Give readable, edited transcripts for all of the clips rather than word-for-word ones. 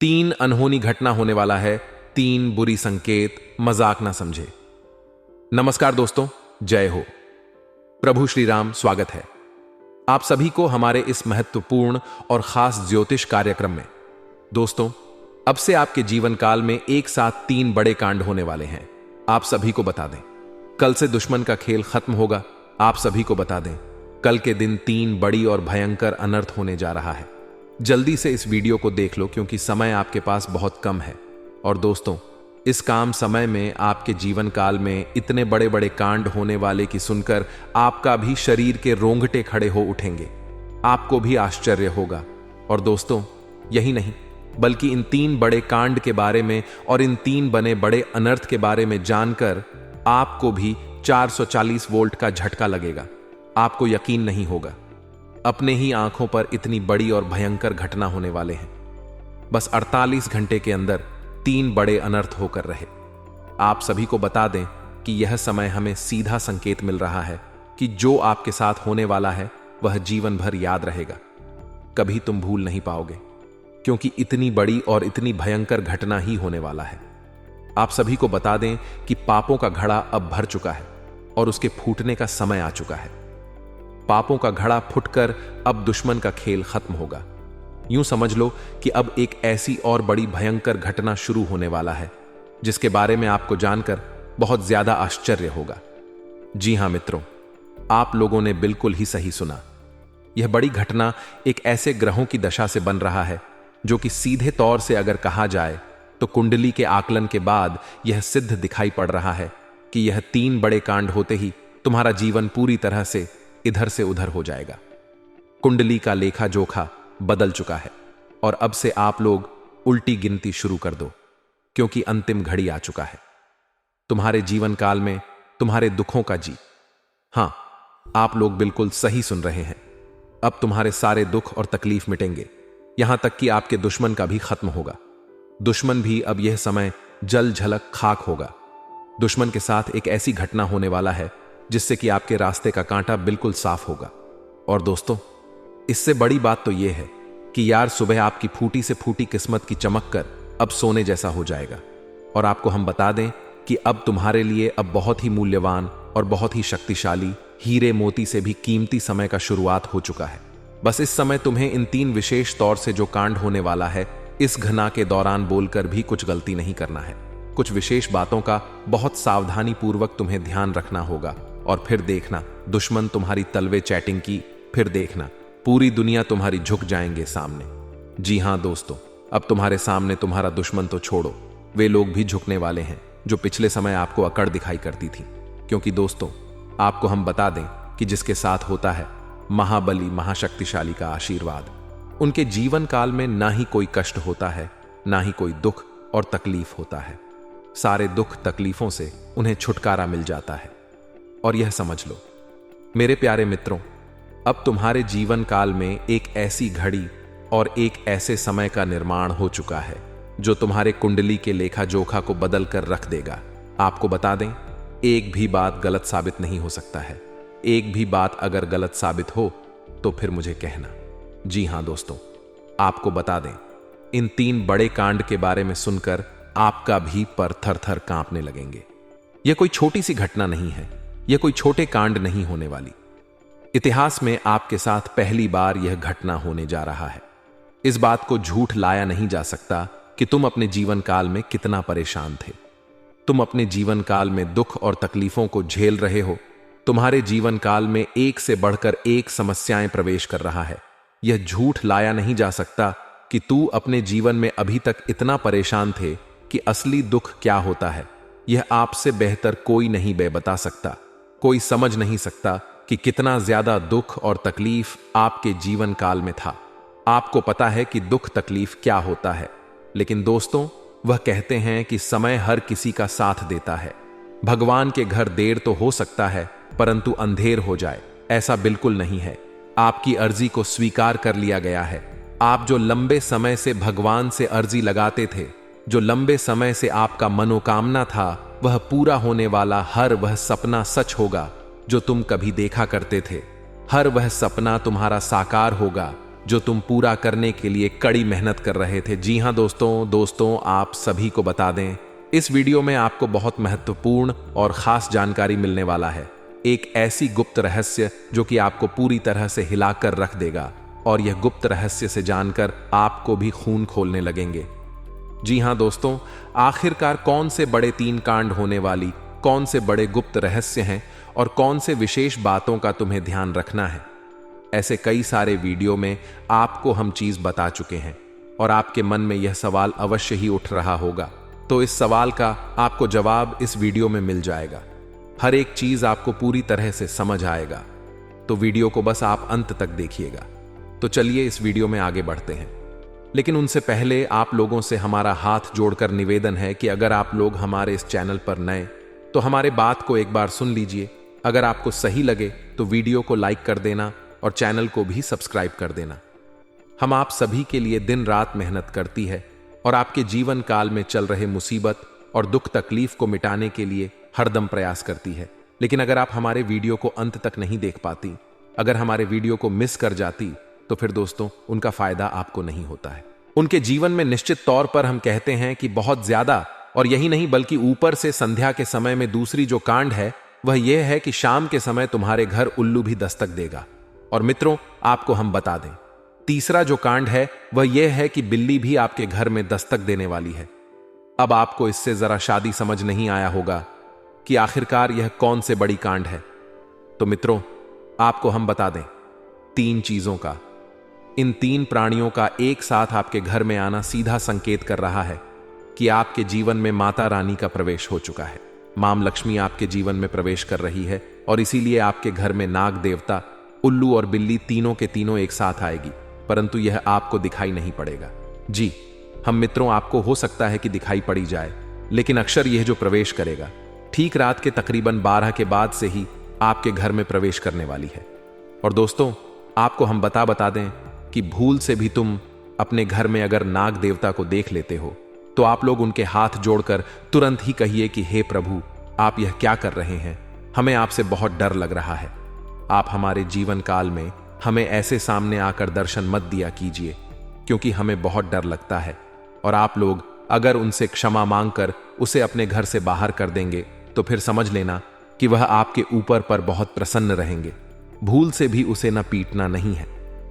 तीन अनहोनी घटना होने वाला है, तीन बुरी संकेत, मजाक ना समझे। नमस्कार दोस्तों, जय हो। प्रभु श्री राम स्वागत है आप सभी को हमारे इस महत्वपूर्ण और खास ज्योतिष कार्यक्रम में। दोस्तों, अब से आपके जीवन काल में एक साथ तीन बड़े कांड होने वाले हैं। आप सभी को बता दें, कल से दुश्मन का खेल खत्म होगा। आप सभी को बता दें, कल के दिन तीन बड़ी और भयंकर अनर्थ होने जा रहा है। जल्दी से इस वीडियो को देख लो क्योंकि समय आपके पास बहुत कम है। और दोस्तों, इस काम समय में आपके जीवन काल में इतने बड़े बड़े कांड होने वाले कि सुनकर आपका भी शरीर के रोंगटे खड़े हो उठेंगे, आपको भी आश्चर्य होगा। और दोस्तों, यही नहीं बल्कि इन तीन बड़े कांड के बारे में और इन तीन बने बड़े अनर्थ के बारे में जानकर आपको भी 440 वोल्ट का झटका लगेगा। आपको यकीन नहीं होगा, अपने ही आंखों पर इतनी बड़ी और भयंकर घटना होने वाले हैं। बस 48 घंटे के अंदर तीन बड़े अनर्थ होकर रहे। आप सभी को बता दें कि यह समय हमें सीधा संकेत मिल रहा है कि जो आपके साथ होने वाला है वह जीवन भर याद रहेगा, कभी तुम भूल नहीं पाओगे, क्योंकि इतनी बड़ी और इतनी भयंकर घटना ही होने वाला है। आप सभी को बता दें कि पापों का घड़ा अब भर चुका है और उसके फूटने का समय आ चुका है। पापों का घड़ा फुटकर अब दुश्मन का खेल खत्म होगा। यूं समझ लो कि अब एक ऐसी और बड़ी भयंकर घटना शुरू होने वाला है जिसके बारे में आपको जानकर बहुत ज्यादा आश्चर्य होगा। जी हां मित्रों, आप लोगों ने बिल्कुल ही सही सुना। यह बड़ी घटना एक ऐसे ग्रहों की दशा से बन रहा है जो कि सीधे तौर से अगर कहा जाए तो कुंडली के आकलन के बाद यह सिद्ध दिखाई पड़ रहा है कि यह तीन बड़े कांड होते ही तुम्हारा जीवन पूरी तरह से इधर से उधर हो जाएगा। कुंडली का लेखा जोखा बदल चुका है और अब से आप लोग उल्टी गिनती शुरू कर दो, क्योंकि अंतिम घड़ी आ चुका है। तुम्हारे जीवन काल में तुम्हारे दुखों का जी, हां, आप लोग बिल्कुल सही सुन रहे हैं। अब तुम्हारे सारे दुख और तकलीफ मिटेंगे, यहां तक कि आपके दुश्मन का भी खत्म होगा। दुश्मन भी अब यह समय जल झलक खाक होगा। दुश्मन के साथ एक ऐसी घटना होने वाला है जिससे कि आपके रास्ते का कांटा बिल्कुल साफ होगा। और दोस्तों, इससे बड़ी बात तो यह है कि यार सुबह आपकी फूटी से फूटी किस्मत की चमक कर अब सोने जैसा हो जाएगा। और आपको हम बता दें कि अब तुम्हारे लिए अब बहुत ही मूल्यवान और बहुत ही शक्तिशाली हीरे मोती से भी कीमती समय का शुरुआत हो चुका है। बस इस समय तुम्हें इन तीन विशेष तौर से जो कांड होने वाला है इस घटना के दौरान बोलकर भी कुछ गलती नहीं करना है। कुछ विशेष बातों का बहुत सावधानी पूर्वक तुम्हें ध्यान रखना होगा। और फिर देखना, दुश्मन तुम्हारी तलवे चैटिंग की, फिर देखना पूरी दुनिया तुम्हारी झुक जाएंगे सामने। जी हां दोस्तों, अब तुम्हारे सामने तुम्हारा दुश्मन तो छोड़ो, वे लोग भी झुकने वाले हैं जो पिछले समय आपको अकड़ दिखाई करती थी। क्योंकि दोस्तों, आपको हम बता दें कि जिसके साथ होता है महाबली महाशक्तिशाली का आशीर्वाद, उनके जीवन काल में ना ही कोई कष्ट होता है, ना ही कोई दुख और तकलीफ होता है। सारे दुख तकलीफों से उन्हें छुटकारा मिल जाता है। और यह समझ लो मेरे प्यारे मित्रों, अब तुम्हारे जीवन काल में एक ऐसी घड़ी और एक ऐसे समय का निर्माण हो चुका है जो तुम्हारे कुंडली के लेखा जोखा को बदल कर रख देगा। आपको बता दें, एक भी बात गलत साबित नहीं हो सकता है। एक भी बात अगर गलत साबित हो तो फिर मुझे कहना। जी हां दोस्तों, आपको बता दें, इन तीन बड़े कांड के बारे में सुनकर आपका भी पर थर थर कांपने लगेंगे। यह कोई छोटी सी घटना नहीं है, यह कोई छोटे कांड नहीं होने वाली। इतिहास में आपके साथ पहली बार यह घटना होने जा रहा है। इस बात को झूठ लाया नहीं जा सकता कि तुम अपने जीवन काल में कितना परेशान थे। तुम अपने जीवन काल में दुख और तकलीफों को झेल रहे हो। तुम्हारे जीवन काल में एक से बढ़कर एक समस्याएं प्रवेश कर रहा है। यह झूठ लाया नहीं जा सकता कि तू अपने जीवन में अभी तक इतना परेशान थे कि असली दुख क्या होता है यह आपसे बेहतर कोई नहीं बता सकता। कोई समझ नहीं सकता कि कितना ज्यादा दुख और तकलीफ आपके जीवन काल में था। आपको पता है कि दुख तकलीफ क्या होता है, लेकिन दोस्तों, वह कहते हैं कि समय हर किसी का साथ देता है। भगवान के घर देर तो हो सकता है परंतु अंधेर हो जाए ऐसा बिल्कुल नहीं है। आपकी अर्जी को स्वीकार कर लिया गया है। आप जो लंबे समय से भगवान से अर्जी लगाते थे, जो लंबे समय से आपका मनोकामना था, वह पूरा होने वाला हर वह सपना सच होगा जो तुम कभी देखा करते थे। हर वह सपना तुम्हारा साकार होगा जो तुम पूरा करने के लिए कड़ी मेहनत कर रहे थे। जी हाँ दोस्तों, आप सभी को बता दें, इस वीडियो में आपको बहुत महत्वपूर्ण और खास जानकारी मिलने वाला है। एक ऐसी गुप्त रहस्य जो कि आपको पूरी तरह से हिलाकर रख देगा, और यह गुप्त रहस्य से जानकर आपको भी खून खोलने लगेंगे। जी हाँ दोस्तों, आखिरकार कौन से बड़े 3 कांड होने वाली, कौन से बड़े गुप्त रहस्य हैं और कौन से विशेष बातों का तुम्हें ध्यान रखना है। ऐसे कई सारे वीडियो में आपको हम चीज बता चुके हैं, और आपके मन में यह सवाल अवश्य ही उठ रहा होगा। तो इस सवाल का आपको जवाब इस वीडियो में मिल जाएगा। हर एक चीज आपको पूरी तरह से समझ आएगा, तो वीडियो को बस आप अंत तक देखिएगा। तो चलिए इस वीडियो में आगे बढ़ते हैं, लेकिन उनसे पहले आप लोगों से हमारा हाथ जोड़कर निवेदन है कि अगर आप लोग हमारे इस चैनल पर नए, तो हमारे बात को एक बार सुन लीजिए। अगर आपको सही लगे तो वीडियो को लाइक कर देना और चैनल को भी सब्सक्राइब कर देना। हम आप सभी के लिए दिन रात मेहनत करती है और आपके जीवन काल में चल रहे मुसीबत और दुख तकलीफ को मिटाने के लिए हरदम प्रयास करती है। लेकिन अगर आप हमारे वीडियो को अंत तक नहीं देख पाती, अगर हमारे वीडियो को मिस कर जाती, तो फिर दोस्तों उनका फायदा आपको नहीं होता है। उनके जीवन में निश्चित तौर पर हम कहते हैं कि बहुत ज्यादा, और यही नहीं बल्कि ऊपर से संध्या के समय में दूसरी जो कांड है वह यह है कि शाम के समय तुम्हारे घर उल्लू भी दस्तक देगा। और मित्रों, आपको हम बता दें, तीसरा जो कांड है वह यह है कि बिल्ली भी आपके घर में दस्तक देने वाली है। अब आपको इससे जरा शादी समझ नहीं आया होगा कि आखिरकार यह कौन से बड़ी कांड है। तो मित्रों, आपको हम बता दें, 3 चीजों का, इन 3 प्राणियों का एक साथ आपके घर में आना सीधा संकेत कर रहा है कि आपके जीवन में माता रानी का प्रवेश हो चुका है। मां लक्ष्मी आपके जीवन में प्रवेश कर रही है, और इसीलिए आपके घर में नाग देवता, उल्लू और बिल्ली तीनों के तीनों एक साथ आएगी, परंतु यह आपको दिखाई नहीं पड़ेगा। जी हम मित्रों, आपको हो सकता है कि दिखाई पड़ी जाए, लेकिन अक्सर यह जो प्रवेश करेगा ठीक रात के तकरीबन 12 के बाद से ही आपके घर में प्रवेश करने वाली है। और दोस्तों, आपको हम बता दें कि भूल से भी तुम अपने घर में अगर नाग देवता को देख लेते हो, तो आप लोग उनके हाथ जोड़कर तुरंत ही कहिए कि हे प्रभु, आप यह क्या कर रहे हैं, हमें आपसे बहुत डर लग रहा है। आप हमारे जीवन काल में हमें ऐसे सामने आकर दर्शन मत दिया कीजिए, क्योंकि हमें बहुत डर लगता है। और आप लोग अगर उनसे क्षमा मांगकर उसे अपने घर से बाहर कर देंगे, तो फिर समझ लेना कि वह आपके ऊपर पर बहुत प्रसन्न रहेंगे। भूल से भी उसे न पीटना नहीं है।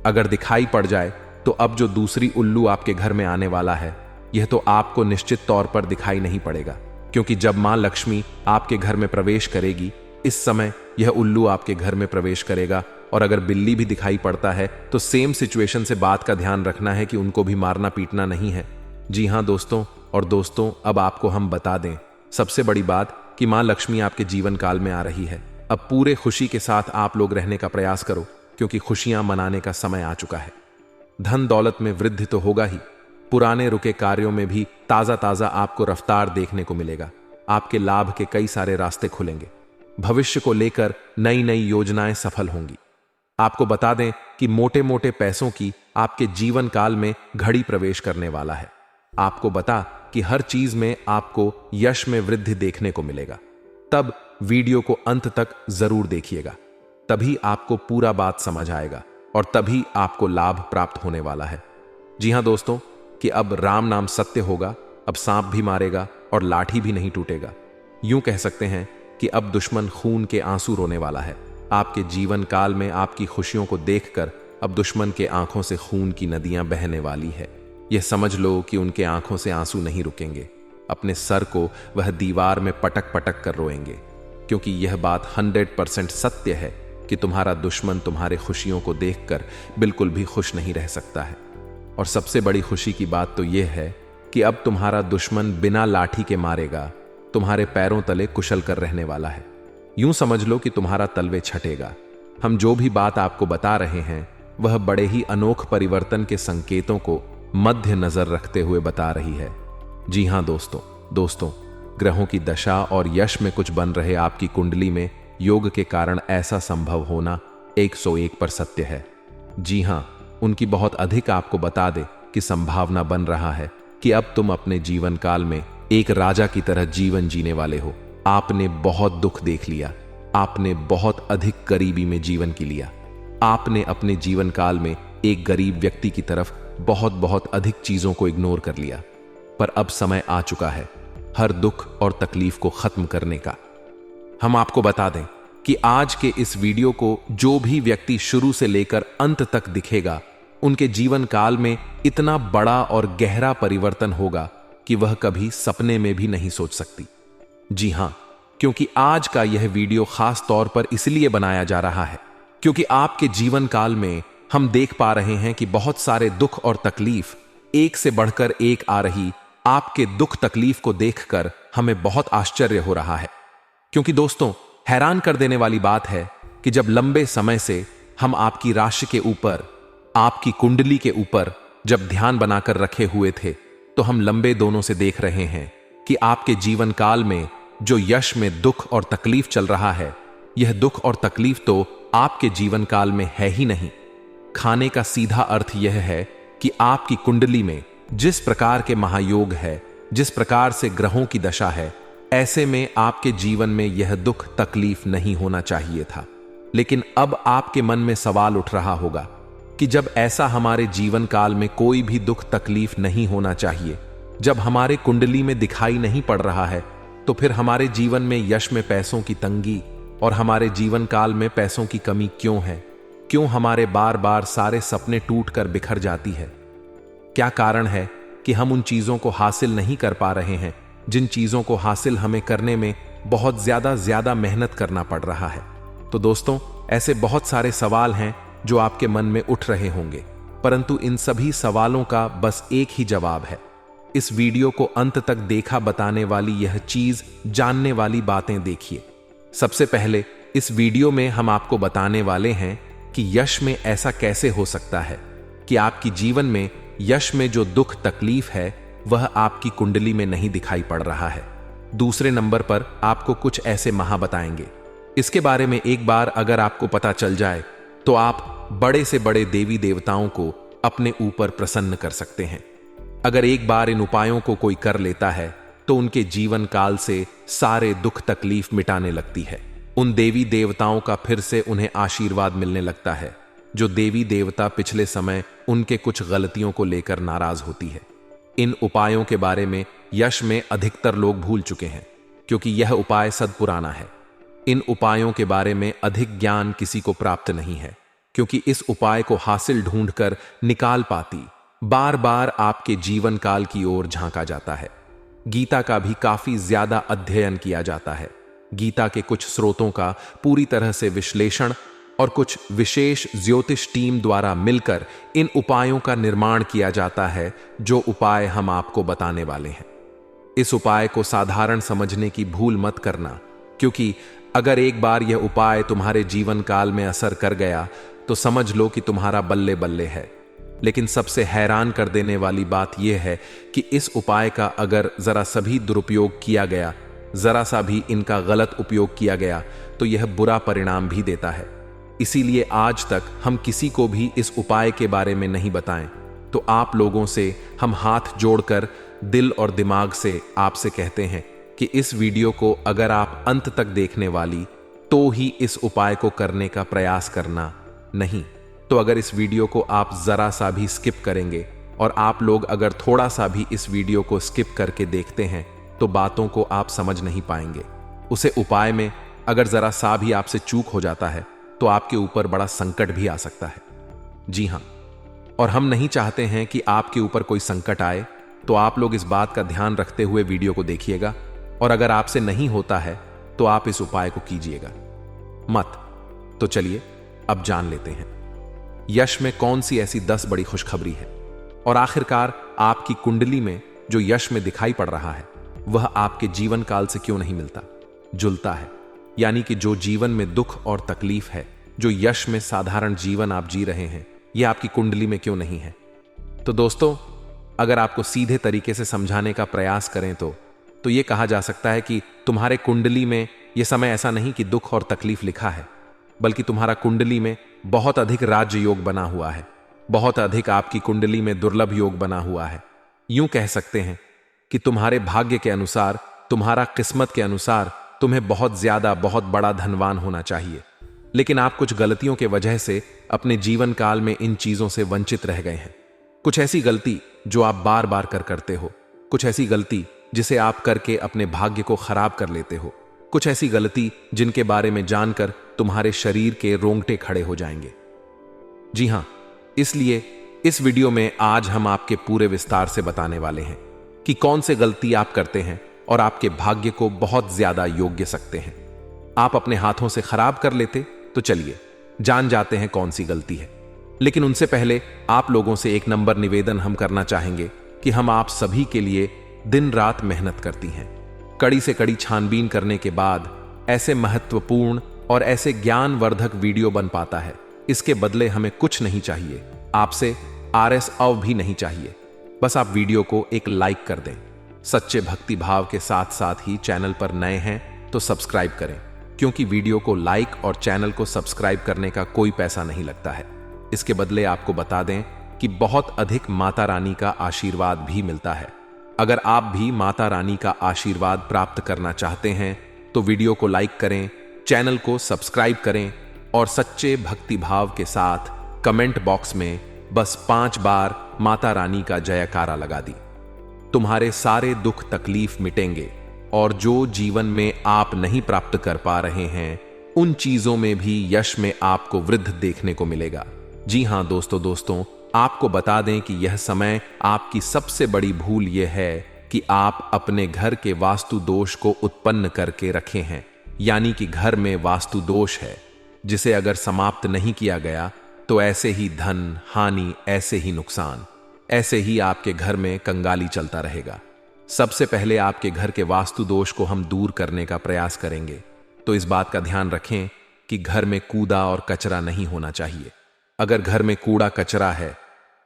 अगर दिखाई पड़ जाए तो अब जो दूसरी उल्लू आपके घर में आने वाला है, यह तो आपको निश्चित तौर पर दिखाई नहीं पड़ेगा, क्योंकि जब मां लक्ष्मी आपके घर में प्रवेश करेगी, इस समय यह उल्लू आपके घर में प्रवेश करेगा। और अगर बिल्ली भी दिखाई पड़ता है तो सेम सिचुएशन से बात का ध्यान रखना है कि उनको भी मारना पीटना नहीं है। जी हाँ दोस्तों, और दोस्तों अब आपको हम बता दें सबसे बड़ी बात कि मां लक्ष्मी आपके जीवन काल में आ रही है। अब पूरे खुशी के साथ आप लोग रहने का प्रयास करो, क्योंकि खुशियां मनाने का समय आ चुका है। धन दौलत में वृद्धि तो होगा ही, पुराने रुके कार्यों में भी ताजा ताजा आपको रफ्तार देखने को मिलेगा। आपके लाभ के कई सारे रास्ते खुलेंगे। भविष्य को लेकर नई नई योजनाएं सफल होंगी। आपको बता दें कि मोटे मोटे पैसों की आपके जीवन काल में घड़ी प्रवेश करने वाला है। आपको बता कि हर चीज में आपको यश में वृद्धि देखने को मिलेगा। तब वीडियो को अंत तक जरूर देखिएगा, तभी आपको पूरा बात समझ आएगा और तभी आपको लाभ प्राप्त होने वाला है। जी हां दोस्तों, कि अब राम नाम सत्य होगा, अब सांप भी मारेगा और लाठी भी नहीं टूटेगा। यूं कह सकते हैं कि अब दुश्मन खून के आंसू रोने वाला है। आपके जीवन काल में आपकी खुशियों को देखकर अब दुश्मन के आंखों से खून की नदियां बहने वाली है। यह समझ लो कि उनके आंखों से आंसू नहीं रुकेंगे। अपने सर को वह दीवार में पटक पटक कर रोएंगे, क्योंकि यह बात 100% सत्य है कि तुम्हारा दुश्मन तुम्हारे खुशियों को देखकर बिल्कुल भी खुश नहीं रह सकता है। और सबसे बड़ी खुशी की बात तो यह है कि अब तुम्हारा दुश्मन बिना लाठी के मारेगा तुम्हारे पैरों तले कुशल कर रहने वाला है। यूं समझ लो कि तुम्हारा तलवे छटेगा। हम जो भी बात आपको बता रहे हैं वह बड़े ही अनोख परिवर्तन के संकेतों को मध्य नजर रखते हुए बता रही है। जी हां दोस्तों, ग्रहों की दशा और यश में कुछ बन रहे आपकी कुंडली में योग के कारण ऐसा संभव होना 101 पर सत्य है। जी हां, उनकी बहुत अधिक आपको बता दे कि संभावना बन रहा है कि अब तुम अपने जीवन काल में एक राजा की तरह जीवन जीने वाले हो। आपने बहुत दुख देख लिया, आपने बहुत अधिक करीबी में जीवन की लिया, आपने अपने जीवन काल में एक गरीब व्यक्ति की तरफ बहुत बहुत अधिक चीजों को इग्नोर कर लिया। पर अब समय आ चुका है हर दुख और तकलीफ को खत्म करने का। हम आपको बता दें कि आज के इस वीडियो को जो भी व्यक्ति शुरू से लेकर अंत तक दिखेगा, उनके जीवन काल में इतना बड़ा और गहरा परिवर्तन होगा कि वह कभी सपने में भी नहीं सोच सकती। जी हां, क्योंकि आज का यह वीडियो खास तौर पर इसलिए बनाया जा रहा है क्योंकि आपके जीवन काल में हम देख पा रहे हैं कि बहुत सारे दुख और तकलीफ एक से बढ़कर एक आ रही। आपके दुख तकलीफ को देखकर हमें बहुत आश्चर्य हो रहा है, क्योंकि दोस्तों, हैरान कर देने वाली बात है कि जब लंबे समय से हम आपकी राशि के ऊपर, आपकी कुंडली के ऊपर जब ध्यान बनाकर रखे हुए थे, तो हम लंबे दोनों से देख रहे हैं कि आपके जीवन काल में जो यश में दुख और तकलीफ चल रहा है, यह दुख और तकलीफ तो आपके जीवन काल में है ही नहीं। खाने का सीधा अर्थ यह है कि आपकी कुंडली में जिस प्रकार के महायोग है, जिस प्रकार से ग्रहों की दशा है, ऐसे में आपके जीवन में यह दुख तकलीफ नहीं होना चाहिए था। लेकिन अब आपके मन में सवाल उठ रहा होगा कि जब ऐसा हमारे जीवन काल में कोई भी दुख तकलीफ नहीं होना चाहिए, जब हमारे कुंडली में दिखाई नहीं पड़ रहा है, तो फिर हमारे जीवन में यश में पैसों की तंगी और हमारे जीवन काल में पैसों की कमी क्यों है? क्यों हमारे बार बार सारे सपने टूट कर बिखर जाती है? क्या कारण है कि हम उन चीजों को हासिल नहीं कर पा रहे हैं जिन चीजों को हासिल हमें करने में बहुत ज्यादा मेहनत करना पड़ रहा है? तो दोस्तों, ऐसे बहुत सारे सवाल हैं जो आपके मन में उठ रहे होंगे, परंतु इन सभी सवालों का बस एक ही जवाब है। इस वीडियो को अंत तक देखा बताने वाली यह चीज, जानने वाली बातें देखिए। सबसे पहले इस वीडियो में हम आपको बताने वाले हैं कि यश में ऐसा कैसे हो सकता है कि आपकी जीवन में यश में जो दुख तकलीफ है वह आपकी कुंडली में नहीं दिखाई पड़ रहा है। दूसरे नंबर पर आपको कुछ ऐसे महा बताएंगे। इसके बारे में एक बार अगर आपको पता चल जाए तो आप बड़े से बड़े देवी देवताओं को अपने ऊपर प्रसन्न कर सकते हैं। अगर एक बार इन उपायों को कोई कर लेता है तो उनके जीवन काल से सारे दुख तकलीफ मिटाने लगती है। उन देवी देवताओं का फिर से उन्हें आशीर्वाद मिलने लगता है। जो देवी देवता पिछले समय उनके कुछ गलतियों को लेकर नाराज होती है। इन उपायों के बारे में यश में अधिकतर लोग भूल चुके हैं, क्योंकि यह उपाय सदपुराना है। इन उपायों के बारे में अधिक ज्ञान किसी को प्राप्त नहीं है, क्योंकि इस उपाय को हासिल ढूंढकर निकाल पाती बार बार आपके जीवन काल की ओर झांका जाता है। गीता का भी काफी ज्यादा अध्ययन किया जाता है। गीता के कुछ स्रोतों का पूरी तरह से विश्लेषण और कुछ विशेष ज्योतिष टीम द्वारा मिलकर इन उपायों का निर्माण किया जाता है, जो उपाय हम आपको बताने वाले हैं। इस उपाय को साधारण समझने की भूल मत करना, क्योंकि अगर एक बार यह उपाय तुम्हारे जीवन काल में असर कर गया तो समझ लो कि तुम्हारा बल्ले बल्ले है। लेकिन सबसे हैरान कर देने वाली बात यह है कि इस उपाय का अगर जरा सा भी दुरुपयोग किया गया, जरा सा भी इनका गलत उपयोग किया गया, तो यह बुरा परिणाम भी देता है। इसीलिए आज तक हम किसी को भी इस उपाय के बारे में नहीं बताएं। तो आप लोगों से हम हाथ जोड़कर दिल और दिमाग से आपसे कहते हैं कि इस वीडियो को अगर आप अंत तक देखने वाली तो ही इस उपाय को करने का प्रयास करना, नहीं तो अगर इस वीडियो को आप जरा सा भी स्किप करेंगे और आप लोग अगर थोड़ा सा भी इस वीडियो को स्किप करके देखते हैं तो बातों को आप समझ नहीं पाएंगे। उसे उपाय में अगर जरा सा भी आपसे चूक हो जाता है तो आपके ऊपर बड़ा संकट भी आ सकता है। जी हां, और हम नहीं चाहते हैं कि आपके ऊपर कोई संकट आए, तो आप लोग इस बात का ध्यान रखते हुए वीडियो को देखिएगा। और अगर आपसे नहीं होता है तो आप इस उपाय को कीजिएगा मत। तो चलिए अब जान लेते हैं यश में कौन सी ऐसी 10 बड़ी खुशखबरी है, और आखिरकार आपकी कुंडली में जो यश में दिखाई पड़ रहा है वह आपके जीवन काल से क्यों नहीं मिलता, जुलता है। यानी कि जो जीवन में दुख और तकलीफ है, जो यश में साधारण जीवन आप जी रहे हैं, यह आपकी कुंडली में क्यों नहीं है। तो दोस्तों, अगर आपको सीधे तरीके से समझाने का प्रयास करें तो यह कहा जा सकता है कि तुम्हारे कुंडली में यह समय ऐसा नहीं कि दुख और तकलीफ लिखा है, बल्कि तुम्हारा कुंडली में बहुत अधिक राज्य योग बना हुआ है, बहुत अधिक आपकी कुंडली में दुर्लभ योग बना हुआ है। यूं कह सकते हैं कि तुम्हारे भाग्य के अनुसार, तुम्हारा किस्मत के अनुसार तुम्हें बहुत ज्यादा, बहुत बड़ा धनवान होना चाहिए। लेकिन आप कुछ गलतियों के वजह से अपने जीवन काल में इन चीजों से वंचित रह गए हैं। कुछ ऐसी गलती जो आप बार बार करते हो, कुछ ऐसी गलती जिसे आप करके अपने भाग्य को खराब कर लेते हो, कुछ ऐसी गलती जिनके बारे में जानकर तुम्हारे शरीर के रोंगटे खड़े हो जाएंगे। जी हां, इसलिए इस वीडियो में आज हम आपके पूरे विस्तार से बताने वाले हैं कि कौन से गलती आप करते हैं और आपके भाग्य को बहुत ज्यादा योग्य सकते हैं। आप अपने हाथों से खराब कर लेते, तो चलिए जान जाते हैं कौन सी गलती है। लेकिन उनसे पहले आप लोगों से एक नंबर निवेदन हम करना चाहेंगे कि हम आप सभी के लिए दिन रात मेहनत करती हैं। कड़ी से कड़ी छानबीन करने के बाद ऐसे महत्वपूर्ण और ऐसे ज्ञानवर्धक वीडियो बन पाता है। इसके बदले हमें कुछ नहीं चाहिए, आपसे RS अव भी नहीं चाहिए। बस आप वीडियो को एक लाइक कर दें। सच्चे भक्ति भाव के साथ साथ ही चैनल पर नए हैं तो सब्सक्राइब करें, क्योंकि वीडियो को लाइक और चैनल को सब्सक्राइब करने का कोई पैसा नहीं लगता है। इसके बदले आपको बता दें कि बहुत अधिक माता रानी का आशीर्वाद भी मिलता है। अगर आप भी माता रानी का आशीर्वाद प्राप्त करना चाहते हैं तो वीडियो को लाइक करें, चैनल को सब्सक्राइब करें और सच्चे भक्ति भाव के साथ कमेंट बॉक्स में बस 5 बार माता रानी का जयकारा लगा दी। तुम्हारे सारे दुख तकलीफ मिटेंगे और जो जीवन में आप नहीं प्राप्त कर पा रहे हैं उन चीजों में भी यश में आपको वृद्धि देखने को मिलेगा। जी हां दोस्तों, आपको बता दें कि यह समय आपकी सबसे बड़ी भूल यह है कि आप अपने घर के वास्तु दोष को उत्पन्न करके रखे हैं। यानी कि घर में वास्तु दोष है जिसे अगर समाप्त नहीं किया गया तो ऐसे ही धन हानि, ऐसे ही नुकसान, ऐसे ही आपके घर में कंगाली चलता रहेगा। सबसे पहले आपके घर के वास्तु दोष को हम दूर करने का प्रयास करेंगे। तो इस बात का ध्यान रखें कि घर में कूड़ा और कचरा नहीं होना चाहिए। अगर घर में कूड़ा कचरा है,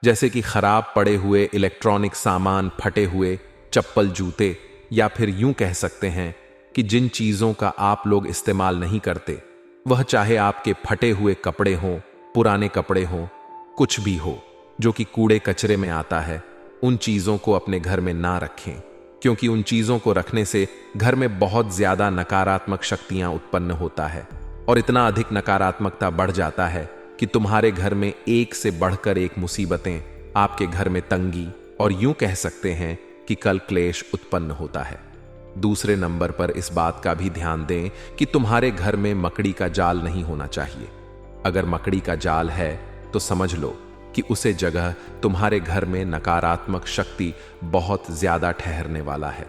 जैसे कि खराब पड़े हुए इलेक्ट्रॉनिक सामान, फटे हुए चप्पल जूते, या फिर यूं कह सकते हैं कि जिन चीजों का आप लोग इस्तेमाल नहीं करते, वह चाहे आपके फटे हुए कपड़े हों, पुराने कपड़े हों, कुछ भी हो जो कि कूड़े कचरे में आता है, उन चीजों को अपने घर में ना रखें, क्योंकि उन चीजों को रखने से घर में बहुत ज्यादा नकारात्मक शक्तियां उत्पन्न होता है और इतना अधिक नकारात्मकता बढ़ जाता है कि तुम्हारे घर में एक से बढ़कर एक मुसीबतें, आपके घर में तंगी और यूं कह सकते हैं कि कल क्लेश उत्पन्न होता है। दूसरे नंबर पर इस बात का भी ध्यान दें कि तुम्हारे घर में मकड़ी का जाल नहीं होना चाहिए। अगर मकड़ी का जाल है तो समझ लो कि उसे जगह तुम्हारे घर में नकारात्मक शक्ति बहुत ज्यादा ठहरने वाला है।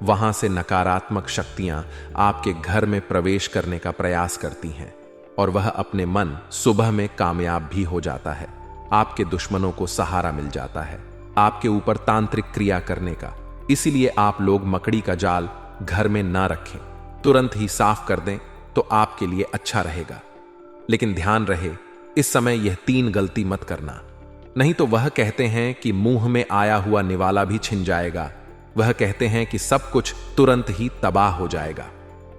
वहां से नकारात्मक शक्तियां आपके घर में प्रवेश करने का प्रयास करती हैं और वह अपने मन सुबह में कामयाब भी हो जाता है। आपके दुश्मनों को सहारा मिल जाता है आपके ऊपर तांत्रिक क्रिया करने का। इसीलिए आप लोग मकड़ी का जाल घर में ना रखें, तुरंत ही साफ कर दें तो आपके लिए अच्छा रहेगा। लेकिन ध्यान रहे, इस समय यह 3 गलती मत करना, नहीं तो वह कहते हैं कि मुंह में आया हुआ निवाला भी छिन जाएगा। वह कहते हैं कि सब कुछ तुरंत ही तबाह हो जाएगा,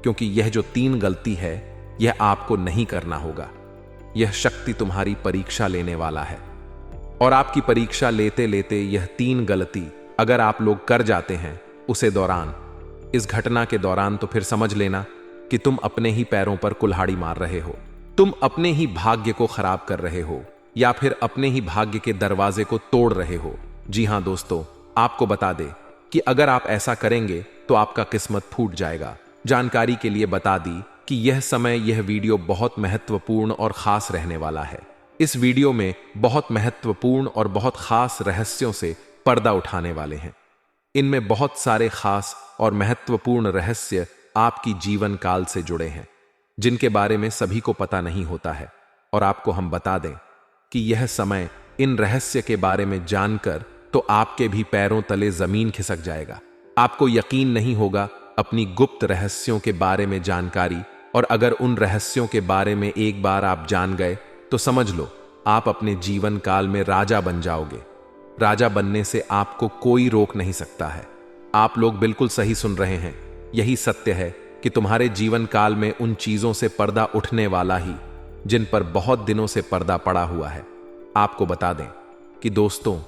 क्योंकि यह जो 3 गलती है यह आपको नहीं करना होगा। यह शक्ति तुम्हारी परीक्षा लेने वाला है और आपकी परीक्षा लेते लेते यह 3 गलती अगर आप लोग कर जाते हैं उसे दौरान, इस घटना के दौरान, तो फिर समझ लेना कि तुम अपने ही पैरों पर कुल्हाड़ी मार रहे हो, तुम अपने ही भाग्य को खराब कर रहे हो या फिर अपने ही भाग्य के दरवाजे को तोड़ रहे हो। जी हां दोस्तों, आपको बता दे कि अगर आप ऐसा करेंगे तो आपका किस्मत फूट जाएगा। जानकारी के लिए बता दी कि यह समय, यह वीडियो बहुत महत्वपूर्ण और खास रहने वाला है। इस वीडियो में बहुत महत्वपूर्ण और बहुत खास रहस्यों से पर्दा उठाने वाले हैं। इनमें बहुत सारे खास और महत्वपूर्ण रहस्य आपकी जीवन काल से जुड़े हैं, जिनके बारे में सभी को पता नहीं होता है। और आपको हम बता दें कि यह समय इन रहस्य के बारे में जानकर तो आपके भी पैरों तले जमीन खिसक जाएगा। आपको यकीन नहीं होगा अपनी गुप्त रहस्यों के बारे में जानकारी, और अगर उन रहस्यों के बारे में एक बार आप जान गए तो समझ लो आप अपने जीवन काल में राजा बन जाओगे। राजा बनने से आपको कोई रोक नहीं सकता है। आप लोग बिल्कुल सही सुन रहे हैं। यही सत्य है कि तुम्हारे जीवन काल में उन चीजों से पर्दा उठने वाला ही जिन पर बहुत दिनों से पर्दा पड़ा हुआ है। आपको बता दें कि दोस्तों,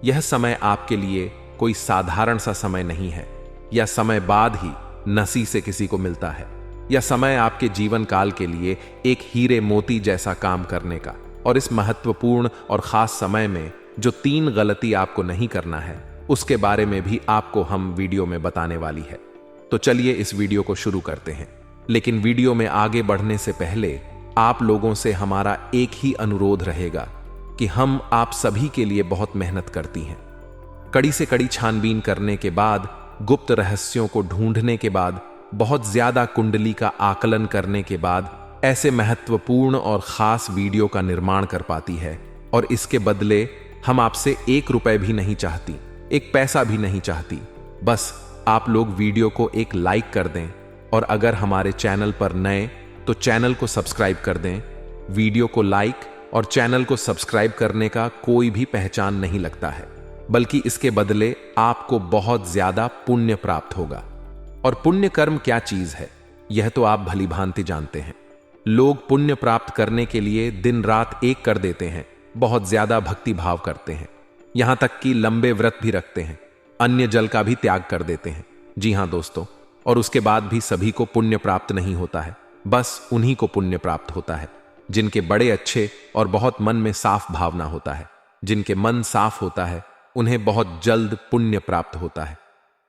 यह समय आपके लिए कोई साधारण सा समय नहीं है या समय बाद ही नसीब से किसी को मिलता है। या समय आपके जीवन काल के लिए एक हीरे मोती जैसा काम करने का। और इस महत्वपूर्ण और खास समय में जो 3 गलती आपको नहीं करना है, उसके बारे में भी आपको हम वीडियो में बताने वाली है। तो चलिए इस वीडियो को शुरू करते हैं। लेकिन वीडियो में आगे बढ़ने से पहले आप लोगों से हमारा एक ही अनुरोध रहेगा कि हम आप सभी के लिए बहुत मेहनत करती हैं। कड़ी से कड़ी छानबीन करने के बाद, गुप्त रहस्यों को ढूंढने के बाद, बहुत ज्यादा कुंडली का आकलन करने के बाद ऐसे महत्वपूर्ण और खास वीडियो का निर्माण कर पाती है। और इसके बदले हम आपसे 1 रुपए भी नहीं चाहती, 1 पैसा भी नहीं चाहती। बस आप लोग वीडियो को एक लाइक कर दें, और अगर हमारे चैनल पर नए तो चैनल को सब्सक्राइब कर दें। वीडियो को लाइक और चैनल को सब्सक्राइब करने का कोई भी पहचान नहीं लगता है, बल्कि इसके बदले आपको बहुत ज्यादा पुण्य प्राप्त होगा। और पुण्य कर्म क्या चीज है, यह तो आप भली भांति जानते हैं। लोग पुण्य प्राप्त करने के लिए दिन रात एक कर देते हैं, बहुत ज्यादा भक्ति भाव करते हैं, यहां तक कि लंबे व्रत भी रखते हैं, अन्य जल का भी त्याग कर देते हैं। जी हां दोस्तों, और उसके बाद भी सभी को पुण्य प्राप्त नहीं होता है। बस उन्हीं को पुण्य प्राप्त होता है जिनके बड़े अच्छे और बहुत मन में साफ भावना होता है। जिनके मन साफ होता है उन्हें बहुत जल्द पुण्य प्राप्त होता है।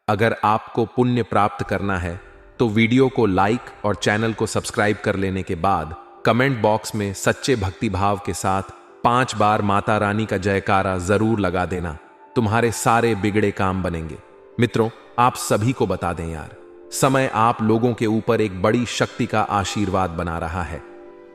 अगर आपको पुण्य प्राप्त करना है तो वीडियो को लाइक और चैनल को सब्सक्राइब कर लेने के बाद कमेंट बॉक्स में सच्चे भक्ति भाव के साथ 5 बार माता रानी का जयकारा जरूर लगा देना। तुम्हारे सारे बिगड़े काम बनेंगे। मित्रों, आप सभी को बता दें यार, समय आप लोगों के ऊपर एक बड़ी शक्ति का आशीर्वाद बना रहा है।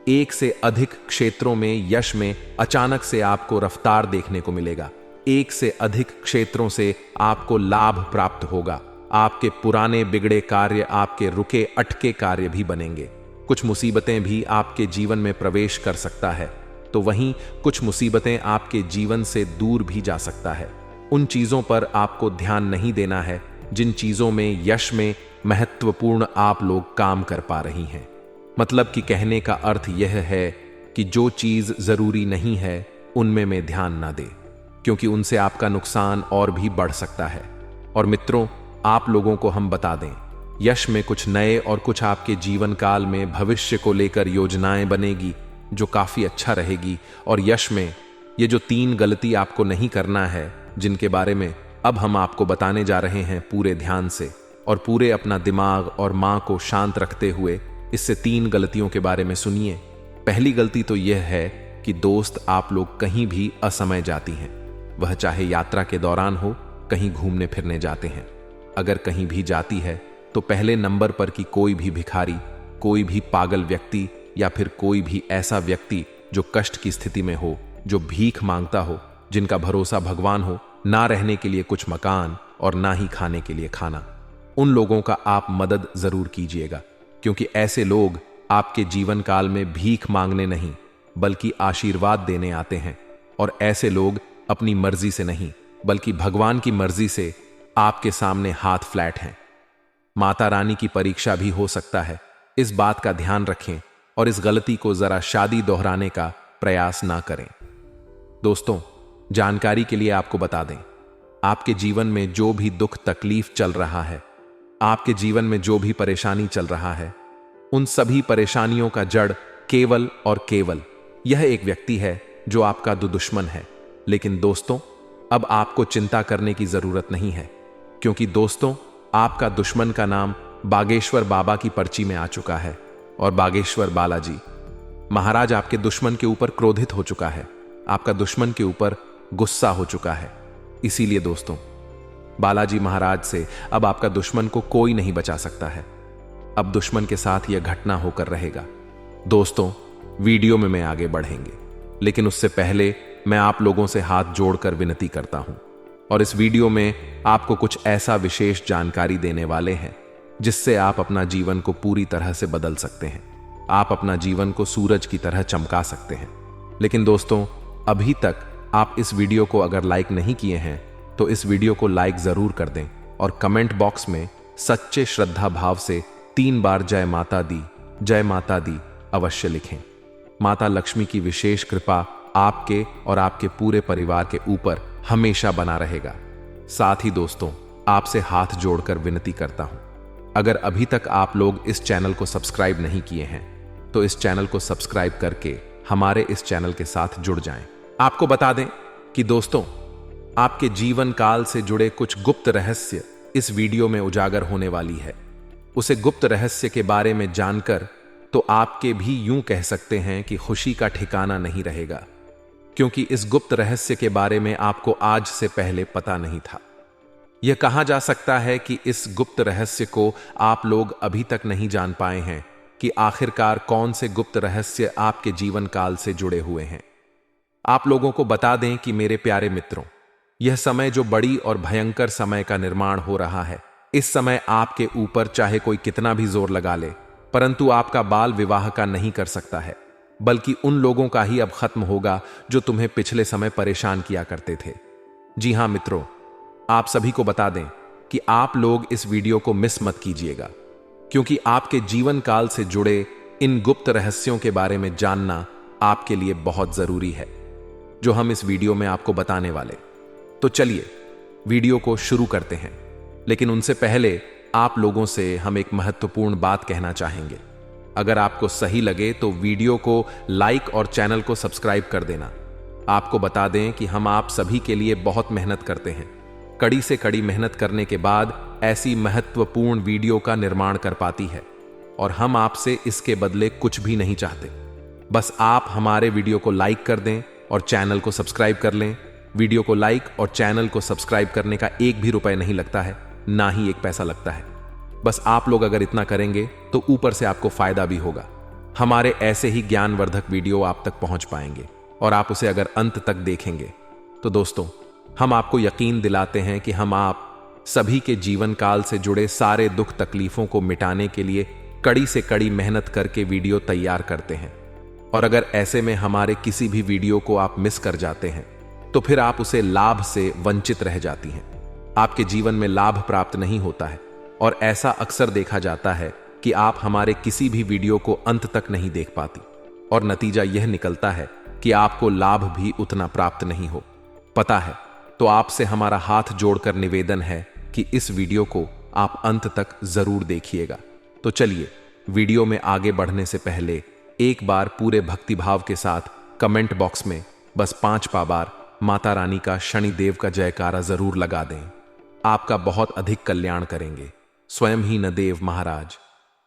एक से अधिक क्षेत्रों में यश में अचानक से आपको रफ्तार देखने को मिलेगा। एक से अधिक क्षेत्रों से आपको लाभ प्राप्त होगा। आपके पुराने बिगड़े कार्य आपके रुके अटके कार्य भी बनेंगे। कुछ मुसीबतें भी आपके जीवन में प्रवेश कर सकता है, तो वहीं कुछ मुसीबतें आपके जीवन से दूर भी जा सकता है। उन चीजों पर आपको ध्यान नहीं देना है जिन चीजों में यश में महत्वपूर्ण आप लोग काम कर पा रही हैं। मतलब कि कहने का अर्थ यह है कि जो चीज जरूरी नहीं है उनमें में ध्यान ना दे, क्योंकि उनसे आपका नुकसान और भी बढ़ सकता है। और मित्रों, आप लोगों को हम बता दें, यश में कुछ नए और कुछ आपके जीवन काल में भविष्य को लेकर योजनाएं बनेगी जो काफी अच्छा रहेगी। और यश में ये जो 3 गलती आपको नहीं करना है, जिनके बारे में अब हम आपको बताने जा रहे हैं, पूरे ध्यान से और पूरे अपना दिमाग और मां को शांत रखते हुए इससे 3 गलतियों के बारे में सुनिए। पहली गलती तो यह है कि दोस्त, आप लोग कहीं भी असमय जाती हैं, वह चाहे यात्रा के दौरान हो, कहीं घूमने फिरने जाते हैं। अगर कहीं भी जाती है तो पहले नंबर पर की कोई भी भिखारी, कोई भी पागल व्यक्ति या फिर कोई भी ऐसा व्यक्ति जो कष्ट की स्थिति में हो, जो भीख मांगता हो, जिनका भरोसा भगवान हो, ना रहने के लिए कुछ मकान और ना ही खाने के लिए खाना, उन लोगों का आप मदद जरूर कीजिएगा। क्योंकि ऐसे लोग आपके जीवन काल में भीख मांगने नहीं बल्कि आशीर्वाद देने आते हैं। और ऐसे लोग अपनी मर्जी से नहीं बल्कि भगवान की मर्जी से आपके सामने हाथ फ्लैट हैं। माता रानी की परीक्षा भी हो सकता है, इस बात का ध्यान रखें और इस गलती को जरा शादी दोहराने का प्रयास ना करें। दोस्तों, जानकारी के लिए आपको बता दें, आपके जीवन में जो भी दुख तकलीफ चल रहा है, आपके जीवन में जो भी परेशानी चल रहा है, उन सभी परेशानियों का जड़ केवल और केवल यह एक व्यक्ति है जो आपका दुश्मन है। लेकिन दोस्तों, अब आपको चिंता करने की जरूरत नहीं है, क्योंकि दोस्तों, आपका दुश्मन का नाम बागेश्वर बाबा की पर्ची में आ चुका है। और बागेश्वर बालाजी महाराज आपके दुश्मन के ऊपर क्रोधित हो चुका है, आपका दुश्मन के ऊपर गुस्सा हो चुका है। इसीलिए दोस्तों, बालाजी महाराज से अब आपका दुश्मन को कोई नहीं बचा सकता है। अब दुश्मन के साथ यह घटना होकर रहेगा। दोस्तों, वीडियो में मैं आगे बढ़ेंगे, लेकिन उससे पहले मैं आप लोगों से हाथ जोड़कर विनती करता हूं। और इस वीडियो में आपको कुछ ऐसा विशेष जानकारी देने वाले हैं जिससे आप अपना जीवन को पूरी तरह से बदल सकते हैं। आप अपना जीवन को सूरज की तरह चमका सकते हैं। लेकिन दोस्तों, अभी तक आप इस वीडियो को अगर लाइक नहीं किए हैं तो इस वीडियो को लाइक जरूर कर दें और कमेंट बॉक्स में सच्चे श्रद्धा भाव से 3 बार जय माता दी अवश्य लिखें। माता लक्ष्मी की विशेष कृपा आपके और आपके पूरे परिवार के ऊपर हमेशा बना रहेगा। साथ ही दोस्तों, आपसे हाथ जोड़कर विनती करता हूं, अगर अभी तक आप लोग इस चैनल को सब्सक्राइब नहीं किए हैं तो इस चैनल को सब्सक्राइब करके हमारे इस चैनल के साथ जुड़ जाएं। आपको बता दें कि दोस्तों, आपके जीवन काल से जुड़े कुछ गुप्त रहस्य इस वीडियो में उजागर होने वाली है। उसे गुप्त रहस्य के बारे में जानकर तो आपके भी यूं कह सकते हैं कि खुशी का ठिकाना नहीं रहेगा, क्योंकि इस गुप्त रहस्य के बारे में आपको आज से पहले पता नहीं था। यह कहा जा सकता है कि इस गुप्त रहस्य को आप लोग अभी तक नहीं जान पाए हैं कि आखिरकार कौन से गुप्त रहस्य आपके जीवन काल से जुड़े हुए हैं। आप लोगों को बता दें कि मेरे प्यारे मित्रों, यह समय जो बड़ी और भयंकर समय का निर्माण हो रहा है, इस समय आपके ऊपर चाहे कोई कितना भी जोर लगा ले, परंतु आपका बाल विवाह का नहीं कर सकता है, बल्कि उन लोगों का ही अब खत्म होगा जो तुम्हें पिछले समय परेशान किया करते थे। जी हां मित्रों, आप सभी को बता दें कि आप लोग इस वीडियो को मिस मत कीजिएगा, क्योंकि आपके जीवन काल से जुड़े इन गुप्त रहस्यों के बारे में जानना आपके लिए बहुत जरूरी है, जो हम इस वीडियो में आपको बताने वाले। तो चलिए वीडियो को शुरू करते हैं, लेकिन उनसे पहले आप लोगों से हम एक महत्वपूर्ण बात कहना चाहेंगे। अगर आपको सही लगे तो वीडियो को लाइक और चैनल को सब्सक्राइब कर देना। आपको बता दें कि हम आप सभी के लिए बहुत मेहनत करते हैं। कड़ी से कड़ी मेहनत करने के बाद ऐसी महत्वपूर्ण वीडियो का निर्माण कर पाती है, और हम आपसे इसके बदले कुछ भी नहीं चाहते। बस आप हमारे वीडियो को लाइक कर दें और चैनल को सब्सक्राइब कर लें। वीडियो को लाइक और चैनल को सब्सक्राइब करने का एक भी रुपए नहीं लगता है, ना ही एक पैसा लगता है। बस आप लोग अगर इतना करेंगे तो ऊपर से आपको फायदा भी होगा। हमारे ऐसे ही ज्ञानवर्धक वीडियो आप तक पहुंच पाएंगे, और आप उसे अगर अंत तक देखेंगे तो दोस्तों, हम आपको यकीन दिलाते हैं कि हम आप सभी के जीवन काल से जुड़े सारे दुख तकलीफों को मिटाने के लिए कड़ी से कड़ी मेहनत करके वीडियो तैयार करते हैं। और अगर ऐसे में हमारे किसी भी वीडियो को आप मिस कर जाते हैं तो फिर आप उसे लाभ से वंचित रह जाती हैं। आपके जीवन में लाभ प्राप्त नहीं होता है, और ऐसा अक्सर देखा जाता है कि आप हमारे किसी भी वीडियो को अंत तक नहीं देख पाती, और नतीजा यह निकलता है कि आपको लाभ भी उतना प्राप्त नहीं हो पता है। तो आपसे हमारा हाथ जोड़कर निवेदन है कि इस वीडियो को आप अंत तक जरूर देखिएगा। तो चलिए वीडियो में आगे बढ़ने से पहले एक बार पूरे भक्तिभाव के साथ कमेंट बॉक्स में बस 5 बार माता रानी का शनिदेव का जयकारा जरूर लगा दें। आपका बहुत अधिक कल्याण करेंगे स्वयं ही नदेव महाराज।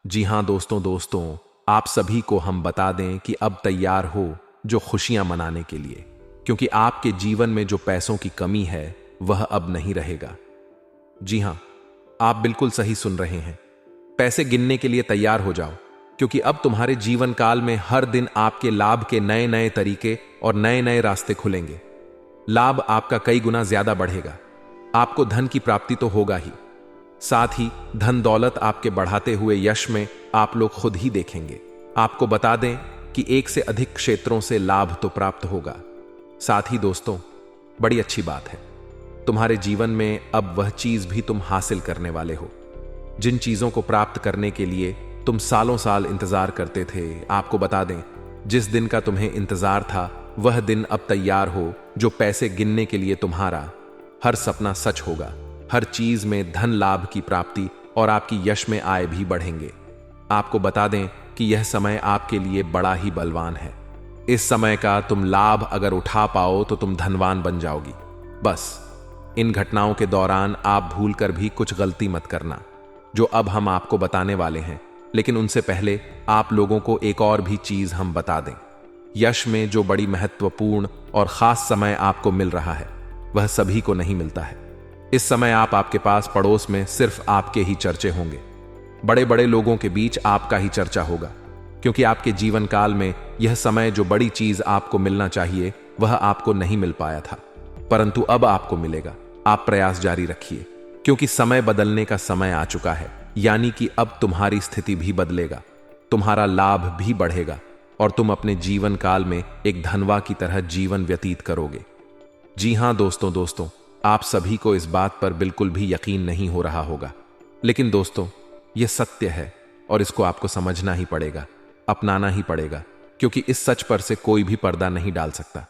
जी हां दोस्तों, आप सभी को हम बता दें कि अब तैयार हो जो खुशियां मनाने के लिए, क्योंकि आपके जीवन में जो पैसों की कमी है वह अब नहीं रहेगा। जी हां, आप बिल्कुल सही सुन रहे हैं। पैसे गिनने के लिए तैयार हो जाओ, क्योंकि अब तुम्हारे जीवन काल में हर दिन आपके लाभ के नए नए तरीके और नए नए रास्ते खुलेंगे। लाभ आपका कई गुना ज्यादा बढ़ेगा। आपको धन की प्राप्ति तो होगा ही, साथ ही धन दौलत आपके बढ़ाते हुए यश में आप लोग खुद ही देखेंगे। आपको बता दें कि एक से अधिक क्षेत्रों से लाभ तो प्राप्त होगा। साथ ही दोस्तों, बड़ी अच्छी बात है, तुम्हारे जीवन में अब वह चीज भी तुम हासिल करने वाले हो जिन चीजों को प्राप्त करने के लिए तुम सालों साल इंतजार करते थे। आपको बता दें, जिस दिन का तुम्हें इंतजार था वह दिन अब तैयार हो, जो पैसे गिनने के लिए तुम्हारा हर सपना सच होगा। हर चीज में धन लाभ की प्राप्ति और आपकी यश में आय भी बढ़ेंगे। आपको बता दें कि यह समय आपके लिए बड़ा ही बलवान है। इस समय का तुम लाभ अगर उठा पाओ तो तुम धनवान बन जाओगी। बस इन घटनाओं के दौरान आप भूलकर भी कुछ गलती मत करना, जो अब हम आपको बताने वाले हैं। लेकिन उनसे पहले आप लोगों को एक और भी चीज हम बता दें। यश में जो बड़ी महत्वपूर्ण और खास समय आपको मिल रहा है वह सभी को नहीं मिलता है। इस समय आपके पास पड़ोस में सिर्फ आपके ही चर्चे होंगे। बड़े बड़े लोगों के बीच आपका ही चर्चा होगा, क्योंकि आपके जीवन काल में यह समय जो बड़ी चीज आपको मिलना चाहिए वह आपको नहीं मिल पाया था, परंतु अब आपको मिलेगा। आप प्रयास जारी रखिए, क्योंकि समय बदलने का समय आ चुका है। यानी कि अब तुम्हारी स्थिति भी बदलेगा, तुम्हारा लाभ भी बढ़ेगा, और तुम अपने जीवन काल में एक धनवा की तरह जीवन व्यतीत करोगे। जी हां दोस्तों, आप सभी को इस बात पर बिल्कुल भी यकीन नहीं हो रहा होगा, लेकिन दोस्तों यह सत्य है और इसको आपको समझना ही पड़ेगा, अपनाना ही पड़ेगा, क्योंकि इस सच पर से कोई भी पर्दा नहीं डाल सकता।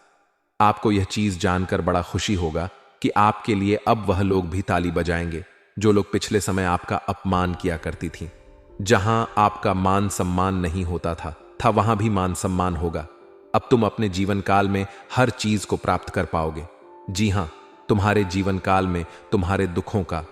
आपको यह चीज जानकर बड़ा खुशी होगा कि आपके लिए अब वह लोग भी ताली बजाएंगे जो लोग पिछले समय आपका अपमान किया करती थीं। जहां आपका मान सम्मान नहीं होता था वहां भी मान सम्मान होगा। अब तुम अपने जीवन काल में हर चीज को प्राप्त कर पाओगे। जी हां, तुम्हारे जीवन काल में तुम्हारे दुखों का,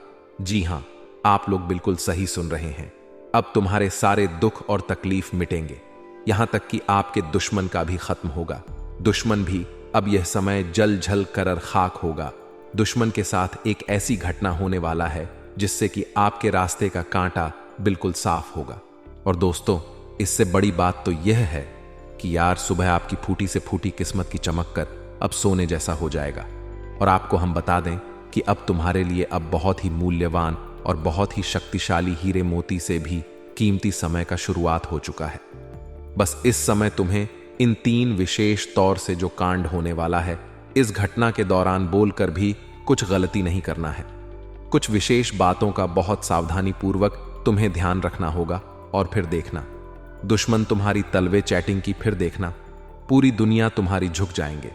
जी हां, आप लोग बिल्कुल सही सुन रहे हैं, अब तुम्हारे सारे दुख और तकलीफ मिटेंगे। यहां तक कि आपके दुश्मन का भी खत्म होगा। दुश्मन भी अब यह समय जल झल कर खाक होगा। दुश्मन के साथ एक ऐसी घटना होने वाला है जिससे कि आपके रास्ते का कांटा बिल्कुल साफ होगा। और दोस्तों, इससे बड़ी बात तो यह है कि यार सुबह आपकी फूटी से फूटी किस्मत की चमक कर अब सोने जैसा हो जाएगा। और आपको हम बता दें कि अब तुम्हारे लिए अब बहुत ही मूल्यवान और बहुत ही शक्तिशाली हीरे मोती से भी कीमती समय का शुरुआत हो चुका है। बस इस समय तुम्हें इन 3 विशेष तौर से जो कांड होने वाला है, इस घटना के दौरान बोलकर भी कुछ गलती नहीं करना है। कुछ विशेष बातों का बहुत सावधानी पूर्वक तुम्हें ध्यान रखना होगा। और फिर देखना, दुश्मन तुम्हारी तलवे चैटिंग की फिर देखना, पूरी दुनिया तुम्हारी झुक जाएंगे।